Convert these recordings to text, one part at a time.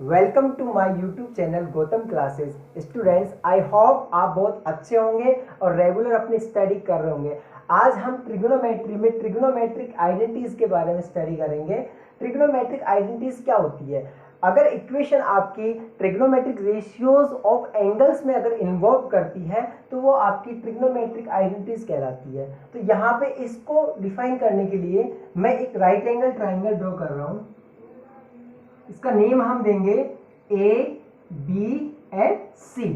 Welcome to my YouTube channel Gautam classes. Students, I hope आप बहुत अच्छे होंगे और रेगुलर अपनी स्टडी कर रहे होंगे। आज हम ट्रिग्नोमेट्री में ट्रिग्नोमेट्रिक आइडेंटिटीज के बारे में स्टडी करेंगे। ट्रिग्नोमेट्रिक आइडेंटिटीज क्या होती है? अगर इक्वेशन आपकी ट्रिग्नोमेट्रिक रेशियोज ऑफ एंगल्स में अगर इन्वॉल्व करती है तो वो आपकी ट्रिग्नोमेट्रिक आइडेंटिटीज कहलाती है। तो यहाँ पे इसको डिफाइन करने के लिए मैं एक राइट एंगल ट्राइंगल ड्रॉ कर रहा हूँ। इसका नेम हम देंगे ए बी एंड सी।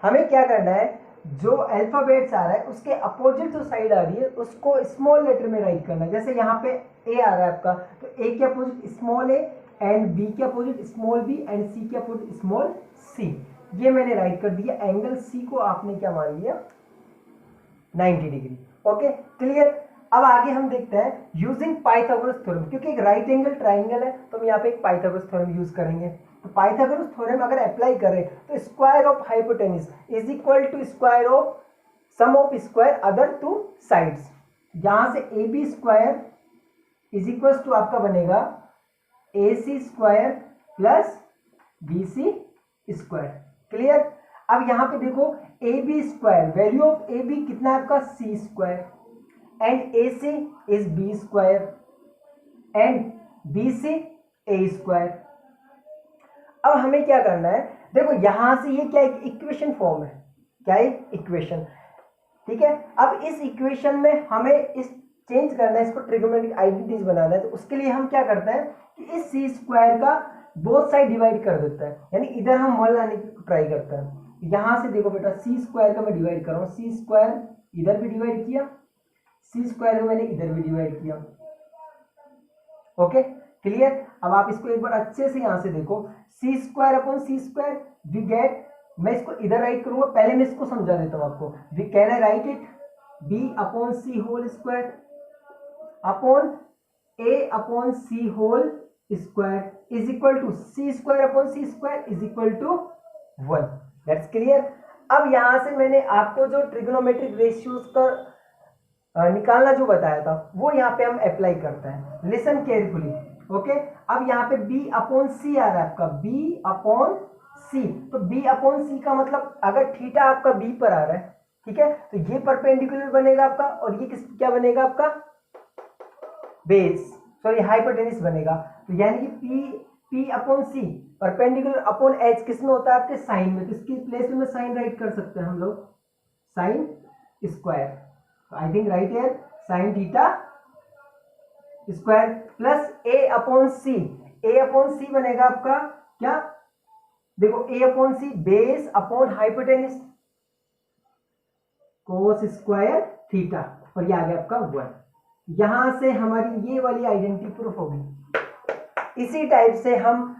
हमें क्या करना है, जो अल्फाबेट्स आ रहा है उसके अपोजिट जो साइड आ रही है उसको स्मॉल लेटर में राइट करना है। जैसे यहाँ पे ए आ रहा है आपका, तो ए के opposite small a and B के opposite small b and C के अपोजिट स्मॉल सी। ये मैंने राइट कर दिया। एंगल सी को आपने क्या मान लिया, 90 डिग्री। Okay, clear. अब आगे हम देखते हैं यूजिंग पाइथागोरस थ्योरम। क्योंकि एक राइट एंगल ट्राइंगल है तो हम यहाँ पे एक पाइथागोरस थ्योरम यूज करेंगे। तो पाइथागोरस थ्योरम अगर अप्लाई करें तो square of hypotenuse is equal to square of sum of square other two sides. यहां से A B square is equal to आपका बनेगा A C square plus B C square. Clear. अब यहाँ पे देखो, A B square, value of A B कितना है आपका, C square, and A C is B square and B C A square. अब हमें क्या करना है, देखो यहां से ये क्या एक इक्वेशन फॉर्म है, क्या एक इक्वेशन, ठीक है। अब इस इक्वेशन में हमें इस चेंज करना है, इसको ट्रिग्नोमेट्रिक आइडेंटिटीज बनाना है। तो उसके लिए हम क्या करते हैं कि इस सी स्क्वायर का बोथ साइड डिवाइड कर देता है, यानी इधर हम 1 लाने की ट्राई करते हैं। यहां से देखो बेटा, सी स्क्वायर का मैं डिवाइड कर रहा हूं, सी स्क्वायर इधर भी डिवाइड किया, सी स्क्वायर को मैंने इधर भी डिवाइड किया। Okay, clear. अब आप इसको एक बार अच्छे से यहां से देखो, C square upon C square we get, मैं इसको इधर राइट करूंगा, पहले मैं इसको समझा देता हूं आपको। We can I write it b upon c whole square upon a upon c whole square is equal to c square upon C square is equal to 1। That's clear. अब यहां से मैंने आपको जो ट्रिग्नोमेट्रिक रेशियोज का निकालना जो बताया था वो यहाँ पे हम अप्लाई करते हैं। Listen carefully. ओके, अब यहाँ पे b अपॉन सी आ रहा है आपका, b अपॉन सी। तो b अपॉन सी का मतलब अगर थीटा आपका b पर आ रहा है, ठीक है, तो ये परपेंडिकुलर बनेगा आपका और ये क्या बनेगा आपका, बेस, सॉरी हाइपोटेन्यूज बनेगा। तो यानी कि p upon c perpendicular upon h किस में होता है आपके, साइन में। तो इसकी प्लेस में साइन राइट कर सकते हैं हम लोग, sine square. I think right here sine theta square plus A upon C. A upon C बनेगा आपका क्या, देखो A upon C base upon hypotenuse cos square theta, और ये आ गया आपका 1। यहां से हमारी ये वाली आइडेंटिटी प्रूफ होगी। इसी टाइप से हम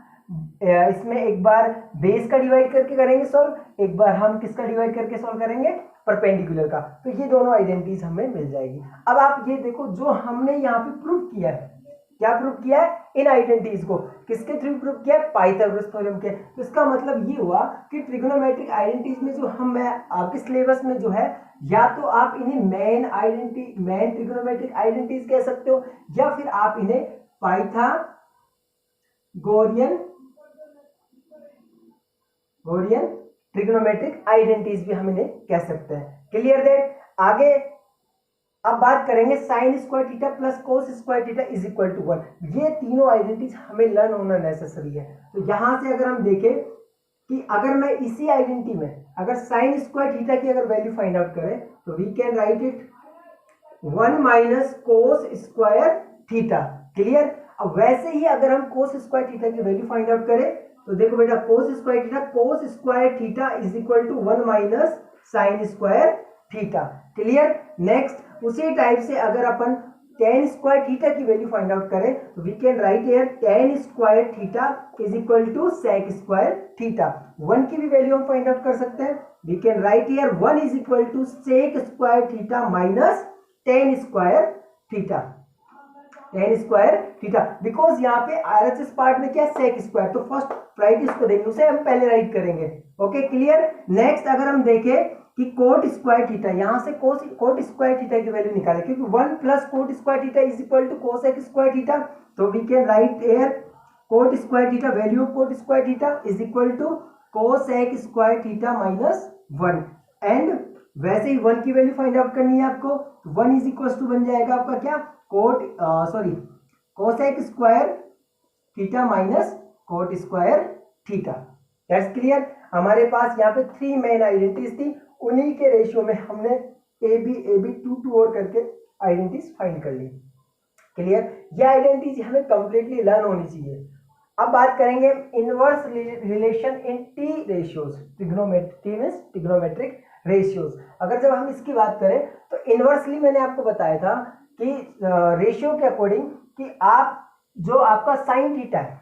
इसमें एक बार बेस का डिवाइड करके करेंगे सॉल्व, एक बार हम किसका डिवाइड करके सॉल्व करेंगे, परपेंडिकुलर का। तो ये दोनों आइडेंटिटीज हमें मिल जाएगी। अब आप ये देखो, जो हमने यहाँ पे प्रूव किया है, क्या प्रूव किया है, इन आइडेंटिटीज को किसके थ्रू प्रूव किया है, पाइथागोरस थ्योरम के। तो इसका मतलब ये हुआ कि ट्रिग्नोमेट्रिक आइडेंटिटीज में जो हम आपके सिलेबस में जो है, या तो आप इन्हें main identity, main trigonometric identities कह सकते हो, या फिर आप इन्हें पाइथागोरियन ट्रिग्नोमेट्रिक आइडेंटिटीज भी हम इन्हें कह सकते हैं। Clear that. आगे अब बात करेंगे sine square theta plus cos square theta is equal to 1। ये तीनों आइडेंटिटीज हमें लर्न होना नेसेसरी है। तो यहां से अगर हम देखें कि अगर मैं इसी आइडेंटिटी में अगर साइन स्क्वायर थीटा की अगर वैल्यू फाइंड आउट करें तो we can write it 1 minus cos square theta. Clear. अब वैसे ही अगर हम कोस स्क्वायर थीटा की वैल्यू फाइंड आउट करें तो देखो बेटा, cos square theta is equal to 1 minus sine square theta. Clear. Next उसी टाइप से अगर अपन टेन स्क्वायर थीटा की वैल्यू फाइंड आउट करें तो we can write here tan square theta is equal to sec square theta. 1 की भी value हम फाइंड आउट कर सकते हैं। We can write here 1 is equal to sec square theta minus tan square theta, tan square theta, because यहाँ पे RHS part में क्या सेक स्क्वायर, तो फर्स्ट राइट इसको देंगे, उसे हम पहले राइट करेंगे। Okay, clear. नेक्स्ट अगर हम देखें कि कोट स्क्वायर थीटा, यहां से कोट स्क्वायर थीटा की वैल्यू निकाले, क्योंकि 1 plus cot square theta is equal to cosec square theta. तो we can write here cot square theta, value of cot square theta is equal to cosec square theta minus 1। And वैसे ही 1 की value find out करनी है आपको, 1 is equal to बन जाएगा आपका क्या, cosec square theta minus cot square theta. That's clear. हमारे पास यहाँ पे 3 मेन आइडेंटिटीज थी, उन्हीं के रेशियो में हमने ए बी 2 और करके आइडेंटिटीज फाइंड कर ली। क्लियर। ये आइडेंटिटीज हमें कंप्लीटली लर्न होनी चाहिए। अब बात करेंगे इनवर्स रिलेशन इन टी रेशियोज, ट्रिग्नोमेट्रिक रेशियोज। अगर जब हम इसकी बात करें तो इनवर्सली मैंने आपको बताया था कि रेशियो के अकॉर्डिंग कि आप जो आपका साइन थीटा है,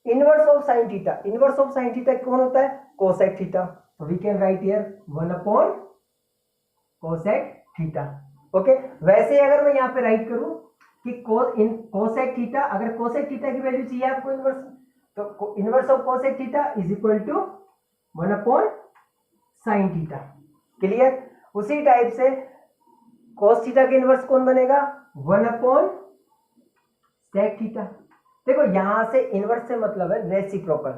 inverse of sine theta, inverse of sine theta कौन होता है, कोसेक थीटा। तो we can write here 1 upon cosec theta. Okay, वैसे अगर मैं यहाँ पे राइट करूं कि कोसेक थीटा, अगर कोसेक थीटा की वैल्यू चाहिए आपको इनवर्स, तो inverse of cosec theta is equal to 1 upon sine theta. Clear. उसी टाइप से कोस थीटा के इनवर्स कौन बनेगा, 1 अपॉन सेक थीटा। देखो यहां से इनवर्स से मतलब है रेसिप्रोकल,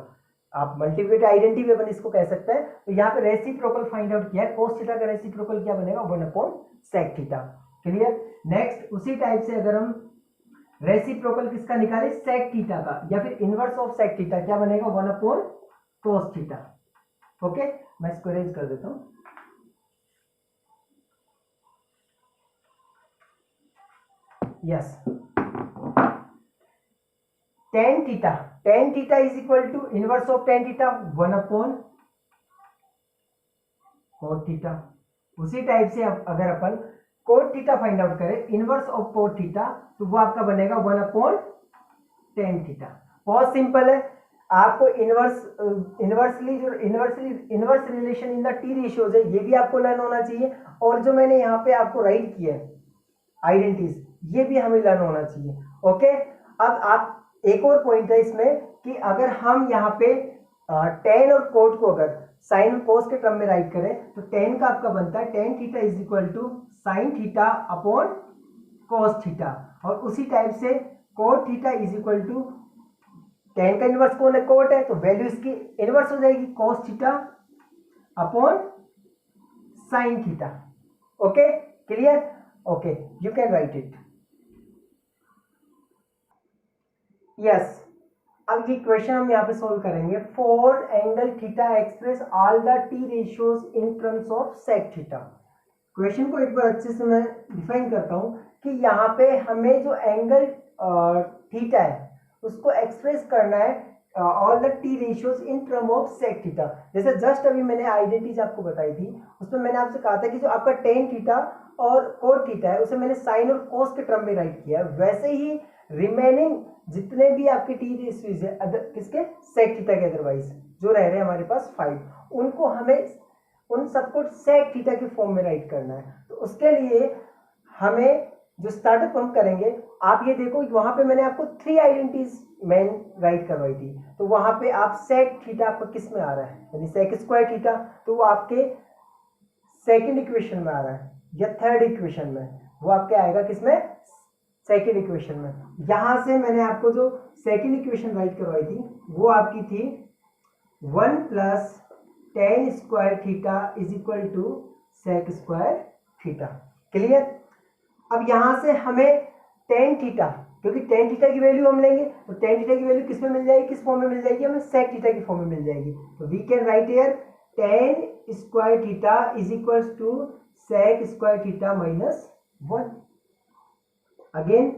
आप मल्टीप्लिकेटिव आइडेंटिटी अपन इसको कह सकते हैं। तो यहाँ पे रेसिप्रोकल फाइंड आउट किया है, कोस थीटा का रेसिप्रोकल क्या बनेगा, 1 upon sec theta. Clear. Next उसी टाइप से अगर हम रेसिप्रोकल किसका निकाले, सेक थीटा का, या फिर इनवर्स ऑफ सेक थीटा क्या बनेगा, 1 अपॉन कोस थीटा। ओके, मैं इसको अरेंज कर देता हूं। Yes, tan theta is equal to inverse of tan theta 1 upon cot theta. उसी टाइप से अगर अपन कोट थीटा फाइंड आउट करें, इनवर्स ऑफ कोट थीटा, तो वो आपका बनेगा 1 अपॉन टेन थीटा। बहुत सिंपल है। आपको inverse relation in the T ratios है, ये भी आपको लर्न होना चाहिए। और जो मैंने यहाँ पे आपको राइट किया है आइडेंटिटीज, ये भी हमें लर्न होना चाहिए। ओके, अब आप एक और पॉइंट है इसमें कि अगर हम यहाँ पे टेन और कोट को अगर साइन और कोस के टर्म में राइट करें, तो टेन का आपका बनता है tan theta is equal to sine theta upon cos theta. और उसी टाइप से cot theta is equal to, tan का इनवर्स कौन है, कोट है, तो वैल्यू इसकी इनवर्स हो जाएगी cos theta upon sine theta. Okay, clear. Okay, you can write it. Yes, अब ये क्वेश्चन हम यहाँ पे सोल्व करेंगे। For angle theta express all the T ratios in terms of sec theta. Question को एक बार अच्छे से मैं डिफाइन करता हूँ कि यहाँ पे हमें जो एंगल थीटा है उसको एक्सप्रेस करना है all the T ratios in term of sec theta. जैसे जस्ट अभी मैंने आइडेंटिटीज आपको बताई थी, उसमें मैंने आपसे कहा था कि जो आपका टेन थीटा और कोट थीटा है उसे मैंने साइन और कोस के टर्म में राइट किया है। वैसे ही रिमेनिंग जितने भी आपके टी रेशियोज है किसके, सेक थीटा के अदरवाइज जो रह रहे हैं हमारे पास 5, उनको हमें उन सबको सेक थीटा के फॉर्म में राइट करना है। तो उसके लिए हमें जो स्टार्टअप हम करेंगे, आप ये देखो वहां पे मैंने आपको 3 आइडेंटिटीज मेन राइट करवाई थी। तो वहां पे आप सेक थीटा आपका किस में आ रहा है, यानी सेक स्क्वायर थीटा, तो वो आपके सेकंड इक्वेशन में आ रहा है या थर्ड इक्वेशन में, वो आपके आएगा किसमें, सेकंड इक्वेशन में। यहां से मैंने आपको जो सेकंड इक्वेशन राइट करवाई थी वो आपकी थी 1 plus tan square theta is equal to sec square theta. Clear. अब यहां से हमें टेन थीटा, क्योंकि टेन थीटा की वैल्यू हम लेंगे तो टेन थीटा की वैल्यू किस में मिल जाएगी, किस फॉर्म में मिल जाएगी, हमें सेक थीटा की फॉर्म में मिल जाएगी। तो we can write here tan square theta is equal to sec square theta minus 1। Again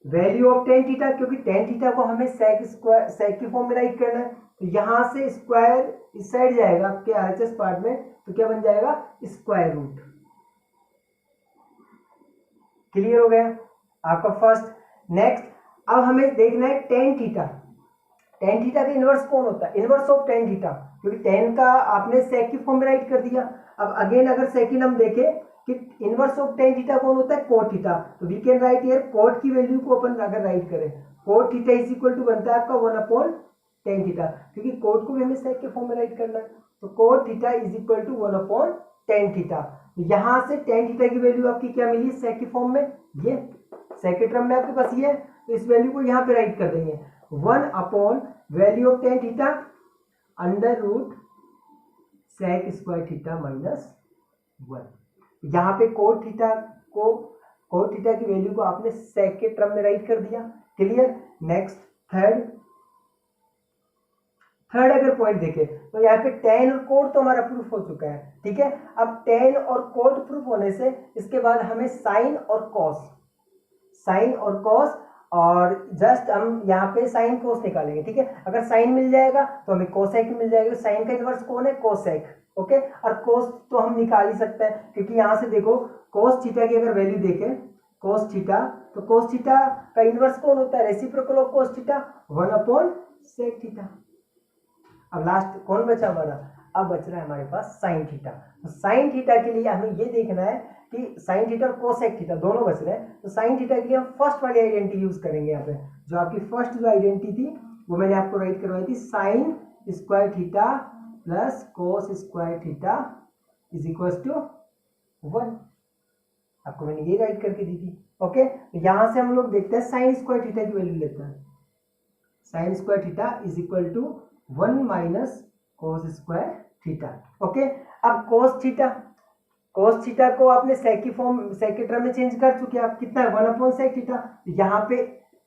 value of tan theta, क्योंकि टेन थीटा को हमें सेक की फॉर्म में राइट करना है, तो यहां से स्क्वायर इस साइड जाएगा आपके आरएचएस पार्ट में, तो क्या बन जाएगा, स्क्वायर रूट। क्लियर हो गया आपका फर्स्ट। नेक्स्ट अब हमें देखना है टेन थीटा। टेन थीटा का इनवर्स कौन होता है, इनवर्स ऑफ टेन थीटा, क्योंकि टेन का आपने सेक की फॉर्म में राइट कर दिया। अब अगेन अगर सेकंड हम देखें कि इनवर्स ऑफ टेन थीटा कौन होता है, कोट थीटा, तो we can write here cot की वैल्यू को अपन अगर राइट करें, cot theta is equal to बनता है आपका 1 अपॉन टेन थीटा, क्योंकि कोट को भी हमें सेक के फॉर्म में राइट करना है। तो cot theta is equal to 1 upon tan theta. यहां से टेन थीटा की वैल्यू आपकी क्या मिली सेक की फॉर्म में, ये सेक के टर्म में आपके पास ये है, तो इस वैल्यू को यहाँ पे राइट कर देंगे 1 upon value of tan theta under root sec square theta minus 1। यहाँ पे कोट थीटा की वैल्यू को आपने सेक के टर्म में राइट कर दिया। क्लियर। नेक्स्ट थर्ड अगर पॉइंट देखें तो यहाँ पे टेन और कोट तो हमारा प्रूफ हो चुका है, ठीक है। अब टेन और कोट प्रूफ होने से इसके बाद हमें साइन और कॉस और जस्ट हम यहाँ पे साइन कोस निकालेंगे, ठीक है। अगर साइन मिल जाएगा तो हमें कोसेक मिल जाएगा। साइन का इनवर्स कौन है? Cosec, okay. और कोस तो हम निकाल ही सकते हैं क्योंकि यहाँ से देखो कोस थीटा की अगर वैल्यू देखें कोस थीटा, तो कोस थीटा का इनवर्स कौन होता है? Reciprocal of cos theta 1 upon sec theta. अब लास्ट कौन बचा हमारा? अब बच रहा है हमारे पास साइन थीटा। तो साइन थीटा के लिए हमें ये देखना है कि साइन थीटा और कोसेक थीटा दोनों बच रहे हैं। तो साइन थीटा के लिए हम फर्स्ट वाली आइडेंटिटी यूज करेंगे। यहाँ पे जो आपकी फर्स्ट जो आइडेंटिटी थी वो मैंने आपको राइट करवाई थी, sine square theta plus cos square theta is equal to 1। आपको मैंने ये राइट करके दी थी, ओके। तो यहाँ से हम लोग देखते हैं साइन स्क्वायर थीटा की वैल्यू लेते हैं। Sine square theta is equal to 1 minus cos square theta, okay. अब कोस थीटा को आपने सेक के टर्म में चेंज कर चुके हैं। आप कितना है? 1 अपॉन सेक थीटा। यहाँ पे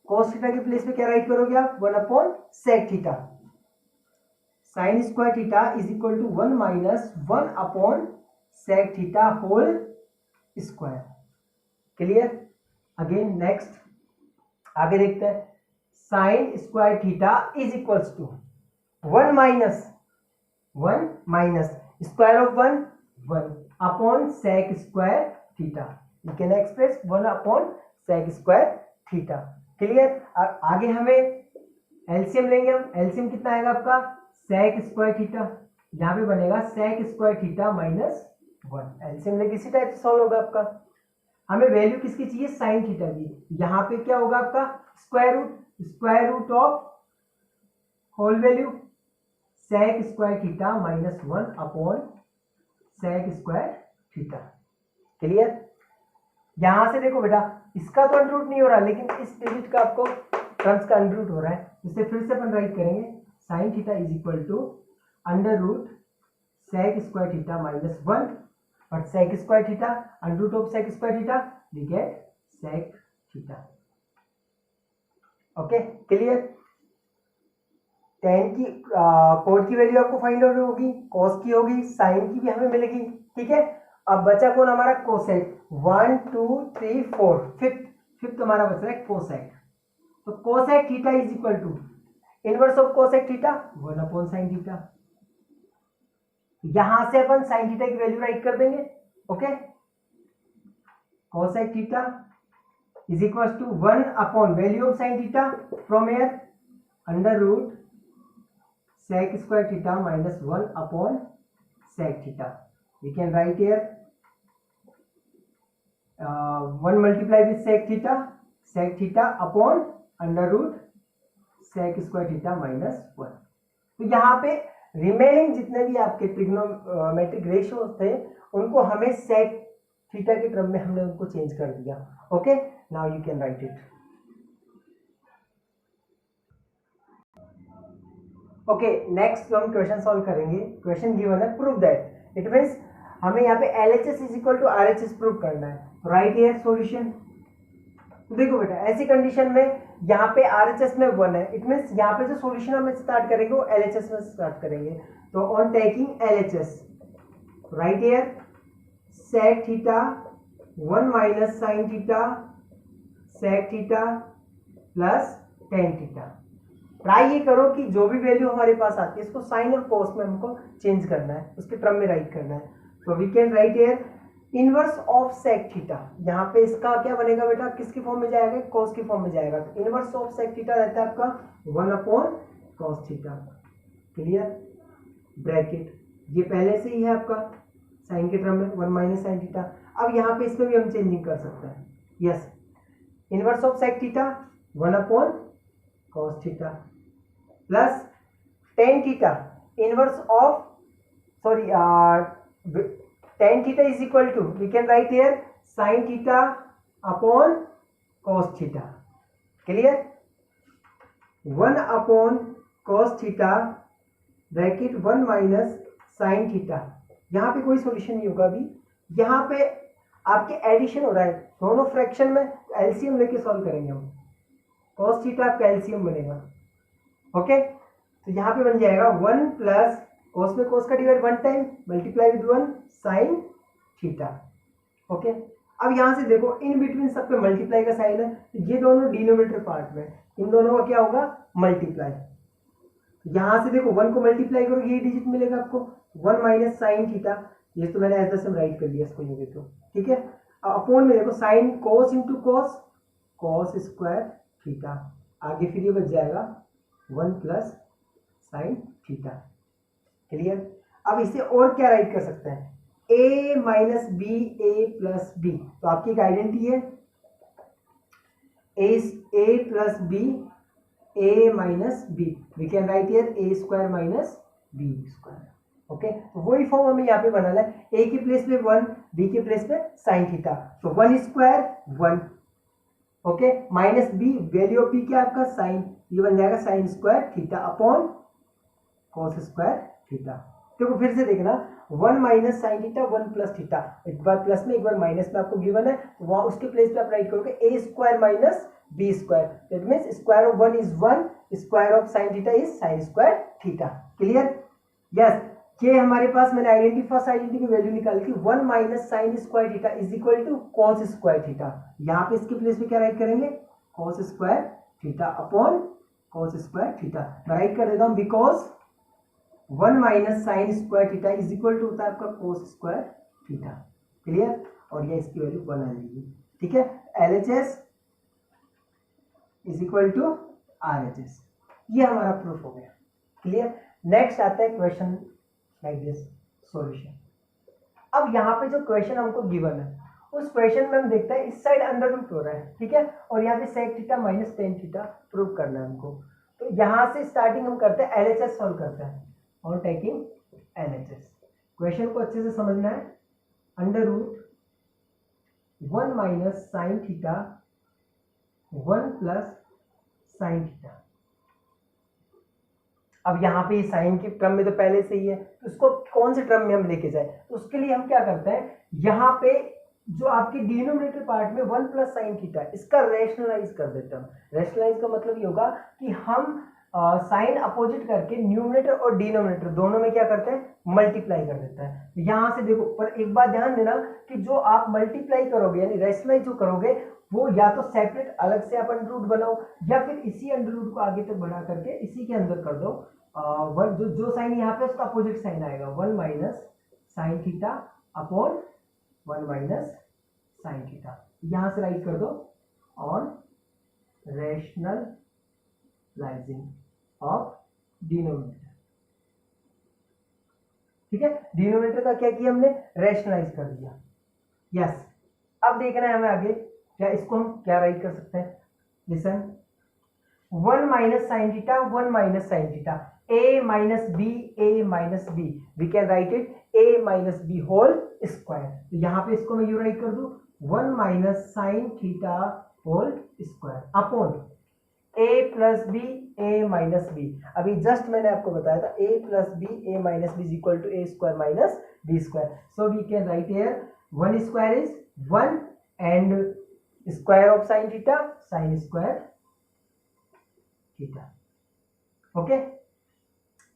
कोस थीटा के प्लेस पे क्या राइट करोगे आप? 1 upon sec theta. Sine square theta is equal to 1 minus 1 upon sec theta whole square. Clear. Again next आगे देखते हैं। Sine square theta is equals to 1 minus square of 1 upon sec square theta. You can express 1 upon sec square theta. Clear. आगे हमें LCM लेंगे हम। LCM कितना आएगा आपका? Sec square theta. यहाँ पे बनेगा sec square theta minus 1। LCM लेके इसी टाइप से सॉल्व होगा आपका। हमें वैल्यू किसकी चाहिए? साइन थीटा की। यहाँ पे क्या होगा आपका? Square root of whole value sec square theta minus 1 upon sec square theta. Clear. यहां से देखो बेटा, इसका तो अंडर रूट नहीं हो रहा, लेकिन इस डिजिट का आपको टर्म्स का अंडर रूट हो रहा है। इसे फिर से अपन राइट करेंगे। Sine theta is equal to under root sec square theta minus 1, और sec square theta under root of sec square theta we get sec theta. Okay. Clear. Tan की कोड की वैल्यू आपको फाइंड आउट होगी, cos की होगी, sign की भी हमें मिलेगी, ठीक है। अब बचा कौन हमारा? कोसेक। 1 2 3 4 फिफ्थ हमारा बच रहा है कोसेक। तो cosec theta is equal to inverse of cosec theta 1 upon sine theta. यहां से अपन साइन थीटा की वैल्यू राइट कर देंगे, okay. Cosec theta is equal to 1 upon value of sine theta from here under root sec square theta minus 1 upon sec theta. We can write here 1 multiply with sec theta upon under root sec square theta minus 1. तो यहाँ पे remaining जितने भी आपके trigonometric ratio थे उनको हमें sec theta के टर्म में हमने उनको चेंज कर दिया, okay. Now you can write it. Okay, next जो हम क्वेश्चन सॉल्व करेंगे, क्वेश्चन गिवन है प्रूव दैट। इट मींस हमें यहाँ पे LHS is equal to RHS prove करना है। तो राइट हियर सॉल्यूशन। तो देखो बेटा, ऐसी कंडीशन में यहाँ पे RHS में 1 है, इट मींस यहाँ पे जो सॉल्यूशन हम स्टार्ट करेंगे वो LHS में स्टार्ट करेंगे। तो on taking LHS write here sec theta 1 minus sine theta sec theta plus tan theta. Try ये करो कि जो भी वैल्यू हमारे पास आती है इसको साइन और कोस में हमको चेंज करना है, उसके टर्म में राइट करना है। तो we can write here inverse of sec theta. यहाँ पे इसका क्या बनेगा बेटा? किसकी फॉर्म में जाएगा? कोस की फॉर्म में जाएगा। तो इनवर्स ऑफ सेक थीटा रहता है आपका 1 upon cos theta. Clear. Bracket ये पहले से ही है आपका साइन के टर्म में 1 माइनस साइन थीटा। अब यहाँ पे इसमें भी हम चेंजिंग कर सकते हैं। Yes, inverse of sec theta 1 upon cos theta plus tan theta inverse of tan theta is equal to we can write here sine theta upon cos theta. Clear. 1 upon cos theta bracket 1 minus sine theta. यहाँ पे कोई solution नहीं होगा अभी, यहाँ पे आपके addition हो रहा है दोनों फ्रैक्शन में, एलसीएम लेके सॉल्व करेंगे हम। कॉस थीटा आपका एलसीएम बनेगा, ओके। तो यहाँ पे बन जाएगा 1 प्लस कॉस में कॉस का divide 1 time multiply with 1 sign theta, okay. अब यहाँ से देखो इन बिटवीन सब पे मल्टीप्लाई का साइन है, तो ये दोनों डिनोमिनेटर पार्ट में, इन दोनों का क्या होगा मल्टीप्लाई। यहाँ से देखो 1 को मल्टीप्लाई करोगे ये डिजिट मिलेगा आपको 1 माइनस साइन थीटा, ये तो मैंने ऐसा राइट कर दिया इसको, ये देखो ठीक है। अपॉन में देखो sine cos into cos, cos square theta, आगे फिर ये बच जाएगा 1 प्लस साइन थीटा, क्लियर। अब इसे और क्या राइट कर सकते हैं, a minus b a plus b, तो आपकी एक आइडेंटिटी है a plus b a minus b, we can write here a square minus b square, okay. तो वही फॉर्म हमें यहाँ पे बनाना है, a के प्लेस पे 1, b के प्लेस पे साइन थीटा, तो 1 square 1, okay, minus b value of b क्या आपका साइन, ये बन जाएगा sign square theta upon cos square theta. देखो फिर से देखना 1 minus sine theta 1 plus theta, एक बार प्लस में एक बार माइनस में आपको गिवन है, तो वहां उसके प्लेस पे आप राइट करोगे a square minus b square, that means square of 1 is 1, square of sine theta is sine square theta, clear. Yes, ये हमारे पास मैंने आइडेंटिटी फर्स्ट आइडेंटिटी की वैल्यू निकाली थी 1 minus sine square theta is equal to cos square theta, यहाँ पे इसके प्लेस पे क्या राइट करेंगे cos square theta upon cos square theta. मैं राइट कर देता हूँ because 1 minus sine square theta is equal to होता है आपका कॉस स्क्वायर थीटा, क्लियर। और ये इसकी वैल्यू 1 आ जाएगी, ठीक है। LHS is equal to RHS, ये हमारा प्रूफ हो गया, क्लियर। नेक्स्ट आता है क्वेश्चन लाइक दिस सॉल्यूशन। अब यहाँ पे जो क्वेश्चन हमको गिवन है उस क्वेश्चन में हम देखते हैं इस साइड अंडर रूट हो रहा है, ठीक है, और यहाँ पे sec theta minus tan theta prove करना है हमको। तो यहाँ से स्टार्टिंग हम करते हैं LHS सॉल्व करते हैं और टेकिंग LHS। क्वेश्चन को अच्छे से समझना है, under root 1 minus sine theta 1 plus sine theta. अब यहाँ पे साइन के टर्म में तो पहले से ही है, तो उसको कौन से टर्म में हम लेके जाए, तो उसके लिए हम क्या करते हैं, यहाँ पे जो आपके डिनोमिनेटर पार्ट में 1 प्लस साइन थीटा इसका रैशनलाइज कर देते हैं। रैशनलाइज का मतलब ये होगा कि हम साइन अपोजिट करके न्यूमिनेटर और डिनोमिनेटर दोनों में क्या करते हैं मल्टीप्लाई कर देता है। यहाँ से देखो, पर एक बात ध्यान देना कि जो आप मल्टीप्लाई करोगे यानी रैशनलाइज जो करोगे वो या तो सेपरेट अलग से आप अंडर रूट बनाओ या फिर इसी अंडर रूट को आगे तक बढ़ा करके इसी के अंदर कर दो। जो साइन यहाँ पे उसका अपोजिट साइन आएगा 1 minus sine theta upon 1 minus sine theta, यहां से राइट कर दो ऑन रैशनलाइजिंग ऑफ डिनोमिनेटर, ठीक है। डिनोमिनेटर का क्या किया हमने रैशनलाइज कर दिया, यस। अब देखना है हमें आगे क्या, इसको हम क्या राइट कर सकते हैं, listen 1 minus sine theta 1 minus sine theta a minus b we can write it a minus b whole square. तो यहाँ पे इसको मैं यू राइट कर दूं 1 minus sine theta whole square upon a plus b a minus b. अभी just मैंने आपको बताया था a plus b a minus b is equal to a square minus b square. So we can write here 1 square is 1 and square of sine theta sine square theta, okay,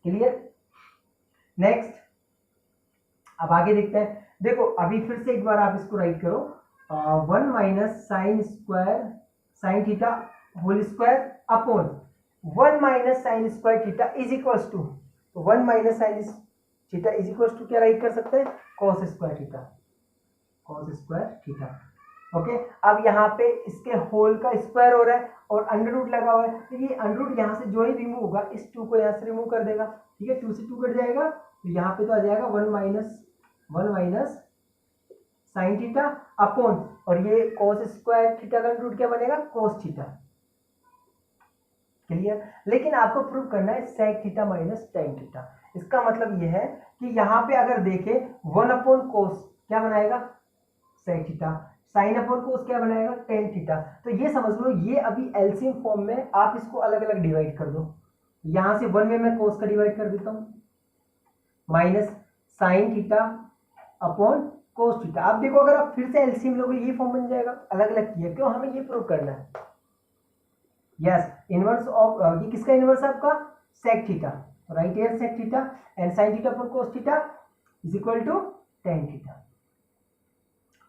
clear. Next अब आगे देखते हैं, देखो अभी फिर से एक बार आप इसको राइट करो 1 minus sine square sine theta whole square upon 1 minus sine square theta is equals to, तो 1 minus sine theta is equals to क्या राइट कर सकते हैं cos square theta, cos square theta, okay. अब यहाँ पे इसके होल का स्क्वायर हो रहा है और अंडर रूट लगा हुआ है, तो ये अंडर रूट यहाँ से जो ही रिमूव होगा इस 2 को यहाँ से रिमूव कर देगा, ठीक है, 2 से 2 कट जाएगा, तो यहाँ पे तो आ जाएगा 1 माइनस साइन थीटा अपॉन, और ये cos स्क्वायर थीटा का अंडर रूट क्या बनेगा cos थीटा, क्लियर। लेकिन आपको प्रूव करना है sec theta minus tan theta. इसका मतलब ये है कि यहाँ पे अगर देखें 1 अपॉन cos क्या बनाएगा sec थीटा, साइन अपॉन कोस क्या बनाएगा, टेन थीटा। तो ये समझ लो, ये अभी एलसीएम फॉर्म में आप इसको अलग अलग डिवाइड कर दो। यहां से वन में मैं कोस का डिवाइड कर देता हूं, minus sine theta upon cos theta. आप देखो अगर आप फिर से एलसीएम लोगे ये फॉर्म बन जाएगा, अलग अलग किया क्यों, हमें ये प्रूव करना है। यस, इनवर्स ऑफ ये किसका इनवर्स है आपका, sec theta, write here sec theta and sine theta upon cos theta is equal to tan theta.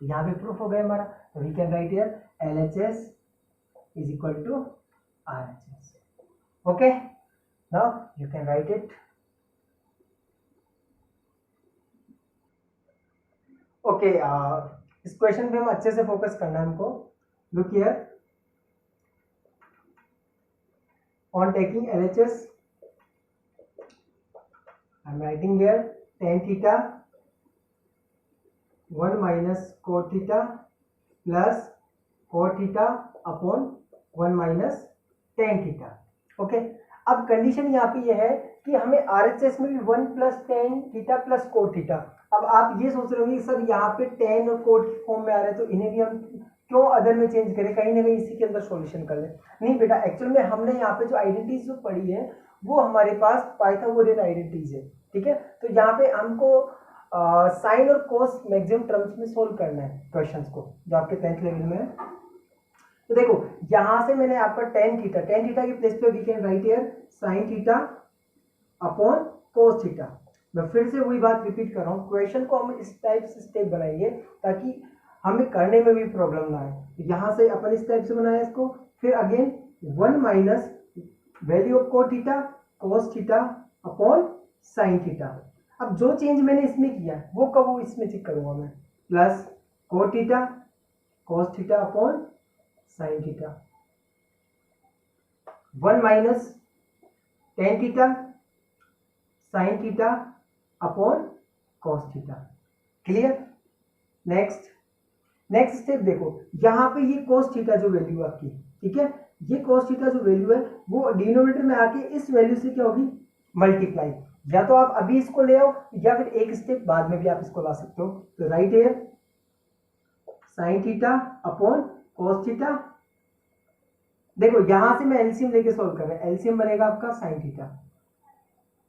यहां पे प्रूफ हो गया हमारा। तो we can write here LHS is equal to RHS। Okay, now you can write it. Okay, इस question पे हम अच्छे से फोकस करना है हमको। Look here, on taking LHS I am writing here tan theta 1 minus cot theta plus cot theta upon 1 minus tan theta। Okay, अब condition यहाँ पे ये है कि हमें RHS में भी 1 plus tan theta plus cot theta. अब आप ये सोच रहे होंगे सर यहाँ पे टेन और कोट की फॉर्म में आ रहे हैं, तो इन्हें भी हम क्यों अदर में चेंज करें, कहीं ना कहीं इसी के अंदर सॉल्यूशन कर लें। नहीं बेटा, एक्चुअल में हमने यहाँ पे जो आइडेंटिटीज जो पढ़ी है वो हमारे पास पाइथागोरियन आइडेंटिटीज है, ठीक है। तो यहाँ पे हमको साइन और कोस मैक्सिमम टर्म्स में सोल्व करना है क्वेश्चंस को, जो आपके 10th लेवल में है। तो देखो यहां से मैंने आपका टेन थीटा की प्लेस पे we can write here sine theta upon cos theta. मैं फिर से वही बात रिपीट कर रहा हूँ, क्वेश्चन को हम इस टाइप से स्टेप बनाएंगे ताकि हमें करने में भी प्रॉब्लम ना आए। यहां से अपन इस टाइप से बनाया इसको, फिर again 1 minus value of cot theta cos theta upon sine theta. अब जो चेंज मैंने इसमें किया वो कब वो इसमें चेक करूंगा मैं, plus cot theta cos theta upon sine theta, 1 minus tan theta sine theta upon cos theta. Clear. Next step देखो, यहां पे ये कॉस थीटा जो वैल्यू आपकी, ठीक है, ये कॉस थीटा जो वैल्यू है वो डिनोमिनेटर में आके इस वैल्यू से क्या होगी, मल्टीप्लाई। या तो आप अभी इसको ले आओ या फिर एक स्टेप बाद में भी आप इसको ला सकते हो। तो right here sine theta upon cos theta. देखो यहां से मैं एलसीएम लेके सॉल्व कर रहा हूं, एलसीएम बनेगा आपका साइन थीटा,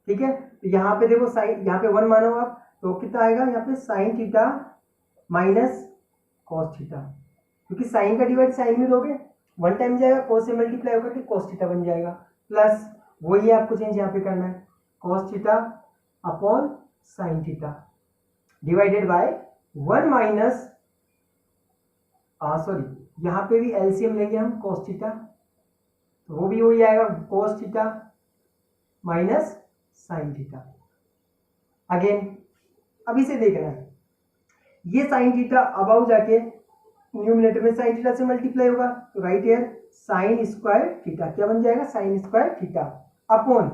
ठीक है। तो यहाँ पे देखो साइन, यहाँ पे 1 मानो आप, तो कितना आएगा यहाँ पे sign theta minus cos theta, क्योंकि साइन का डिवाइड साइन में दोगे 1 टाइम जाएगा, कॉस से मल्टीप्लाई होकर के कॉस थीटा बन जाएगा, प्लस वही आपको चेंज यहाँ पे करना है cos theta upon sine theta divided by 1 minus sorry यहाँ पे भी एलसीएम लेंगे हम कॉस थीटा, तो वो भी वही आएगा cos theta minus sine theta. Again अभी से देखना है, ये साइन थीटा अबाउ जाके न्यूमिनेटर में साइन थीटा से मल्टीप्लाई होगा, तो right here sign square theta क्या बन जाएगा, sign square theta upon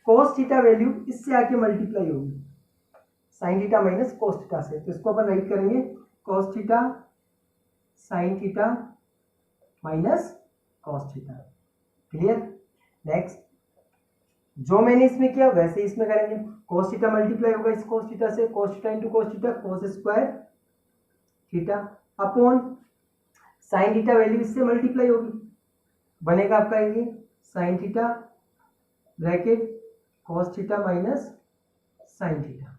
cos theta value इससे आके मल्टीप्लाई होगी sign theta minus cos theta से, तो इसको अपन राइट करेंगे cos theta sine theta minus cos theta. Clear. Next जो मैंने इसमें किया वैसे इसमें करेंगे, cos थीटा मल्टीप्लाई होगा इस cos थीटा से, cos theta into cos theta cos square theta upon sine theta value इससे मल्टीप्लाई होगी, बनेगा आपका ये sine theta bracket cos theta minus sine theta.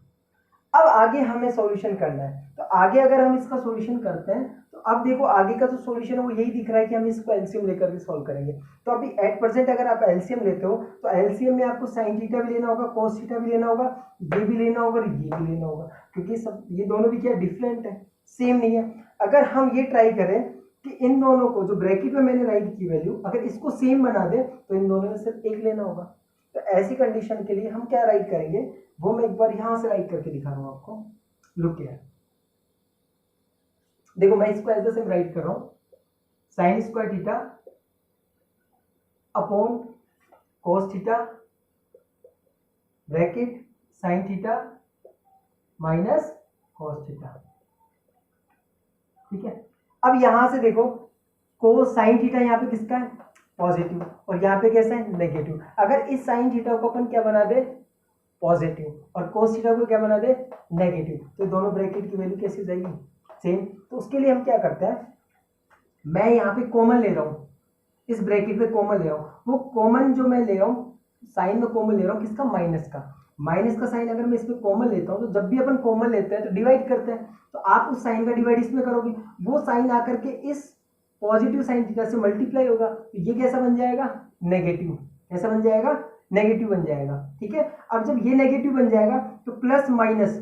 अब आगे हमें सॉल्यूशन करना है, तो आगे अगर हम इसका सॉल्यूशन करते हैं तो अब देखो आगे का जो सॉल्यूशन है वो यही दिख रहा है कि हम इसको एलसीएम लेकर के सॉल्व करेंगे। तो अभी एट परसेंट अगर आप एलसीएम लेते हो तो एलसीएम में आपको साइन थीटा भी लेना होगा, कॉस थीटा भी लेना होगा, ये भी लेना होगा और ये भी लेना होगा, क्योंकि सब ये दोनों भी क्या डिफरेंट है, सेम नहीं है। अगर हम ये ट्राई करें कि इन दोनों को जो ब्रैकेट में मैंने राइट की वैल्यू अगर इसको सेम बना दे तो इन दोनों में सिर्फ एक लेना होगा। तो ऐसी कंडीशन के लिए हम क्या राइट करेंगे वो मैं एक बार यहां से राइट करके दिखा रहा हूं आपको। लुक हियर, देखो मैं इसको ऐसे से राइट कर रहा हूं, sign square theta upon cos theta bracket sign theta minus cos theta, ठीक है। अब यहां से देखो कोस साइन थीटा यहाँ पे किसका है, पॉजिटिव, और यहाँ पे कैसा है, नेगेटिव। अगर इस साइन थीटा को अपन क्या बना दे, पॉजिटिव, और कोस थीटा को क्या बना दे, नेगेटिव, तो दोनों ब्रैकेट की वैल्यू कैसी जाएगी, सेम। तो उसके लिए हम क्या करते हैं, मैं यहाँ पे कॉमन ले रहा हूँ, इस ब्रैकेट में कॉमन ले रहा हूँ। वो कॉमन जो मैं ले रहा हूँ, साइन में कॉमन ले रहा हूँ किसका, माइनस का। माइनस का साइन अगर मैं इसमें कॉमन लेता हूँ, तो जब भी अपन कॉमन लेते हैं तो डिवाइड करते हैं, तो आप उस साइन का डिवाइड इसमें करोगे, वो साइन आकर के इस पॉजिटिव साइन थीटा से मल्टीप्लाई होगा, तो ये कैसा बन जाएगा, नेगेटिव। कैसा बन जाएगा, नेगेटिव बन जाएगा। ठीक है, अब जब ये नेगेटिव बन जाएगा तो प्लस माइनस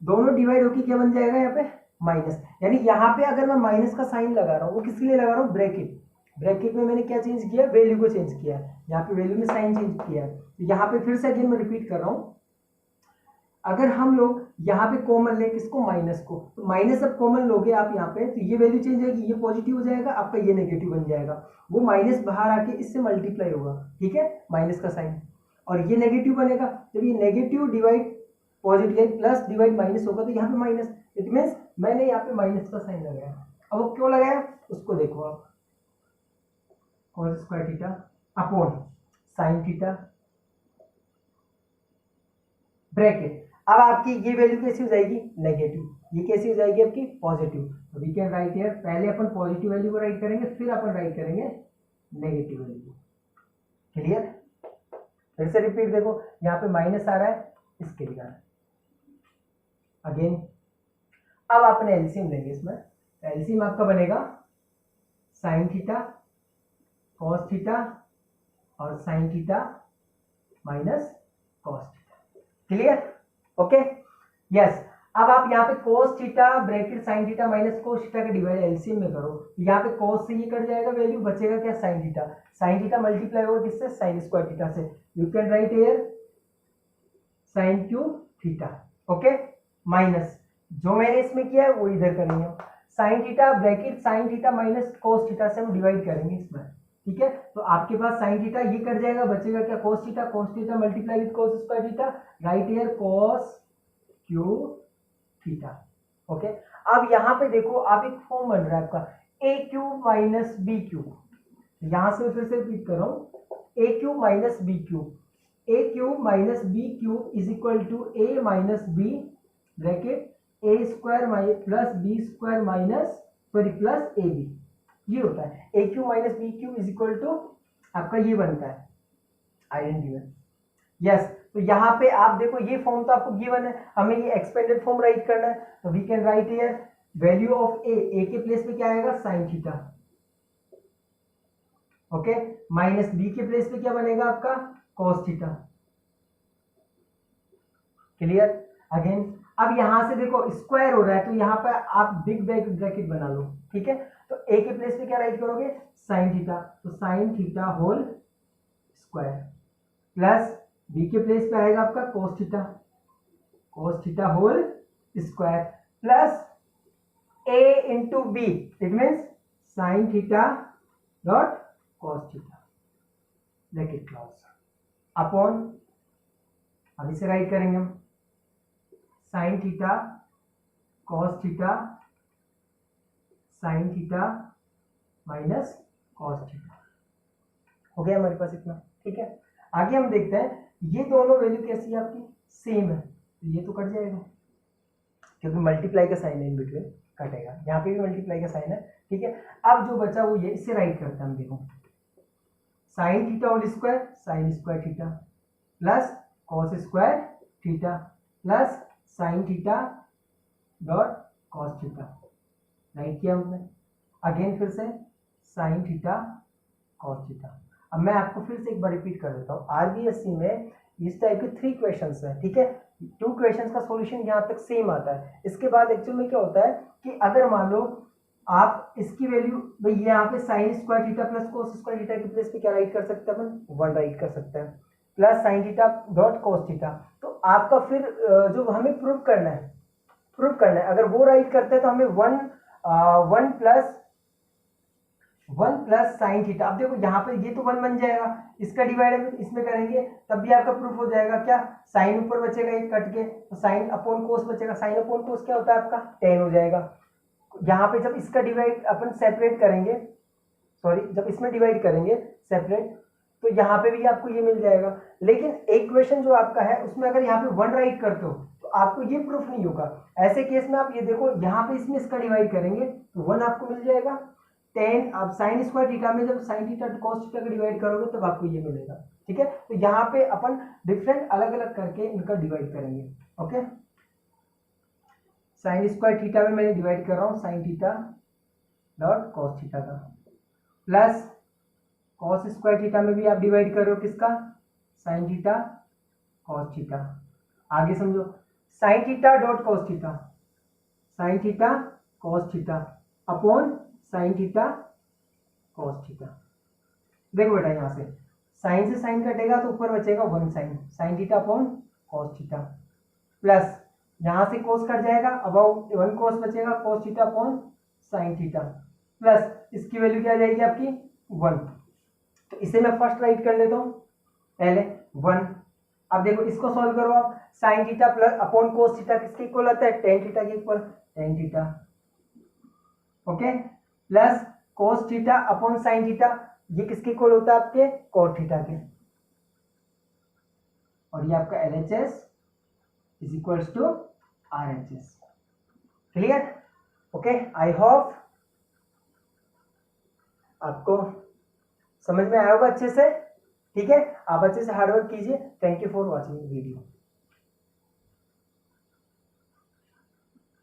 दोनों डिवाइड होकर क्या बन जाएगा, यहाँ पे माइनस। यानी यहाँ पे अगर मैं माइनस का साइन लगा रहा हूँ, वो किसके लिए लगा रहा हूँ, ब्रैकेट। ब्रैकेट में मैंने क्या चेंज किया, वैल्यू को चेंज किया है, यहाँ पे वैल्यू में साइन चेंज किया है। तो यहाँ पे फिर से अगेन मैं रिपीट कर रहा हूँ, अगर हम लोग यहाँ पे कॉमन ले किसको, माइनस को, तो माइनस अब कॉमन लोगे आप यहाँ पे, तो ये वैल्यू चेंज होगी, ये पॉजिटिव हो जाएगा, आपका ये नेगेटिव बन जाएगा। वो माइनस बाहर आके इससे मल्टीप्लाई होगा, ठीक है, माइनस का साइन, और ये नेगेटिव बनेगा। जब ये negative divide positive plus divide minus होगा, तो यहाँ पे माइनस, इट मीन्स मैंने यहाँ पे माइनस का साइन लगाया। अब वो क्यों लगाया उसको देखो आप, cos square theta upon sine theta bracket. अब आपकी ये वैल्यू कैसी हो जाएगी, नेगेटिव, ये कैसी हो जाएगी आपकी, पॉजिटिव। तो वी कैन राइट हियर, पहले अपन पॉजिटिव वैल्यू को राइट करेंगे, फिर अपन राइट करेंगे नेगेटिव वैल्यू। क्लियर, फिर से रिपीट देखो, यहाँ पे माइनस आ रहा है, इसके लिए अगेन। अब आपने एलसीएम लेंगे इसमें, एलसीएम आपका बनेगा साइन थीटा कॉस थीटा और sign theta minus cos theta. Clear, okay, yes. अब आप यहाँ पे cos theta bracket sign theta minus cos theta का डिवाइड एलसीएम में करो, यहाँ पे cos से ये कट जाएगा, वैल्यू बचेगा क्या, sign theta. Sine theta multiply होगा किससे, साइन स्क्वायर थीटा से। You can write here sine cube theta, okay, minus जो मैंने इसमें किया है वो इधर करेंगे, sine theta bracket sign theta minus cos theta से हम डिवाइड करेंगे इसमें। ठीक है, तो आपके पास साइन थीटा ये कट जाएगा, बचेगा क्या, cos theta multiply with cos square theta, write here cos cube theta. Okay, अब यहाँ पे देखो आप एक फॉर्म बन रहा है आपका A cube minus B cube. यहां से फिर से रिपीट कर रहा हूं, A cube minus B cube, A cube minus B cube is equal to A minus B bracket A square plus B square minus sorry plus A B, ये होता है। A cube minus B cube is equal to आपका ये बनता है identity. Yes, तो यहाँ पे आप देखो ये फॉर्म तो आपको गिवन है, हमें ये एक्सपेंडेड फॉर्म राइट करना है, तो we can write here value of A के प्लेस पे क्या आएगा, sine theta, okay, minus B के प्लेस पे क्या बनेगा आपका, कॉस थीटा। क्लियर, अगेन अब यहां से देखो स्क्वायर हो रहा है, तो यहाँ पे आप बिग ब्रैकेट बना लो, ठीक है। तो ए के प्लेस पे क्या राइट करोगे, साइन थीटा, तो sine theta whole square plus b के प्लेस पे आएगा आपका cos theta whole square plus a into b, it means sine theta dot cos theta bracket close upon, अब इसे राइट करेंगे हम sine theta cos theta sine theta minus cos theta. हो गया हमारे पास इतना, ठीक है। आगे हम देखते हैं ये दोनों वैल्यू कैसी है आपकी, सेम है, तो ये तो कट जाएगा क्योंकि मल्टीप्लाई का साइन है इन बिटवीन, कटेगा। यहाँ पे भी मल्टीप्लाई का साइन है, ठीक है। अब जो बचा वो ये, इसे राइट करते हैं हम, देखो sine theta whole square sine square theta plus cos square theta plus sine theta dot cos theta, write किया हमने। अगेन फिर से साइन थीटा कॉस थीटा। अब मैं आपको फिर से एक बार रिपीट कर देता हूँ, आरबीएससी में इस टाइप के 3 क्वेश्चंस हैं, ठीक है। 2 क्वेश्चंस का सॉल्यूशन यहाँ तक सेम आता है। इसके बाद एक्चुअल में क्या होता है कि अगर मान लो आप इसकी वैल्यू भाई यहाँ पे sign square theta plus cos square theta के प्लेस पे क्या राइट कर सकते हैं अपन, 1 राइट कर सकते हैं plus sine theta dot cos theta. तो आपका फिर जो हमें प्रूव करना है, अगर वो राइट करते हैं तो हमें 1 प्लस साइन थीटा। अब देखो यहाँ पे ये तो 1 बन जाएगा, इसका डिवाइड इसमें करेंगे तब भी आपका प्रूफ हो जाएगा। क्या, साइन ऊपर बचेगा एक कट के, तो साइन अपॉन कोस बचेगा, साइन अपॉन कोस क्या होता है आपका, tan हो जाएगा। यहाँ पे जब इसका डिवाइड अपन सेपरेट करेंगे, सॉरी जब इसमें डिवाइड करेंगे सेपरेट, तो यहाँ पे भी आपको ये मिल जाएगा। लेकिन एक क्वेश्चन जो आपका है उसमें अगर यहाँ पे 1 राइट करते हो तो आपको ये प्रूफ नहीं होगा। ऐसे केस में आप ये देखो यहाँ पे इसमें इसका डिवाइड करेंगे तो 1 आपको मिल जाएगा। 10 आप साइन स्क्वायर थीटा में जब साइन थीटा कॉस थीटा का डिवाइड करोगे तब आपको ये मिलेगा। ठीक है, तो यहाँ पे अपन डिफरेंट अलग अलग करके इनका डिवाइड करेंगे। ओके, साइन स्क्वायर थीटा में मैंने डिवाइड कर रहा हूँ sign theta dot cos theta का, प्लस कॉस स्क्वायर थीटा में भी आप डिवाइड कर रहे हो किसका, साइन थीटा कॉस थीटा। आगे समझो, sign theta dot cos theta, sine theta cos theta upon sine theta cos theta. देखो बेटा यहाँ से साइन से साइन कटेगा तो ऊपर बचेगा 1 sine, sine theta upon cos theta, plus यहाँ से कोस कट जाएगा, अबाउट 1 कोस बचेगा cos theta upon sine theta, plus इसकी वैल्यू क्या आ जाएगी आपकी 1। तो इसे मैं फर्स्ट राइट कर लेता हूँ पहले 1। अब देखो इसको सॉल्व करो आप, sign theta plus upon cos theta किसके इक्वल आता है, टेन थीटा के equal, tan theta. Okay, plus cos theta upon sine theta, ये किसके इक्वल होता है आपके, कोट थीटा के। और ये आपका LHS is equals to RHS। Clear? Okay, I hope आपको समझ में आया होगा अच्छे से। ठीक है, आप अच्छे से हार्डवर्क कीजिए। Thank you for watching video.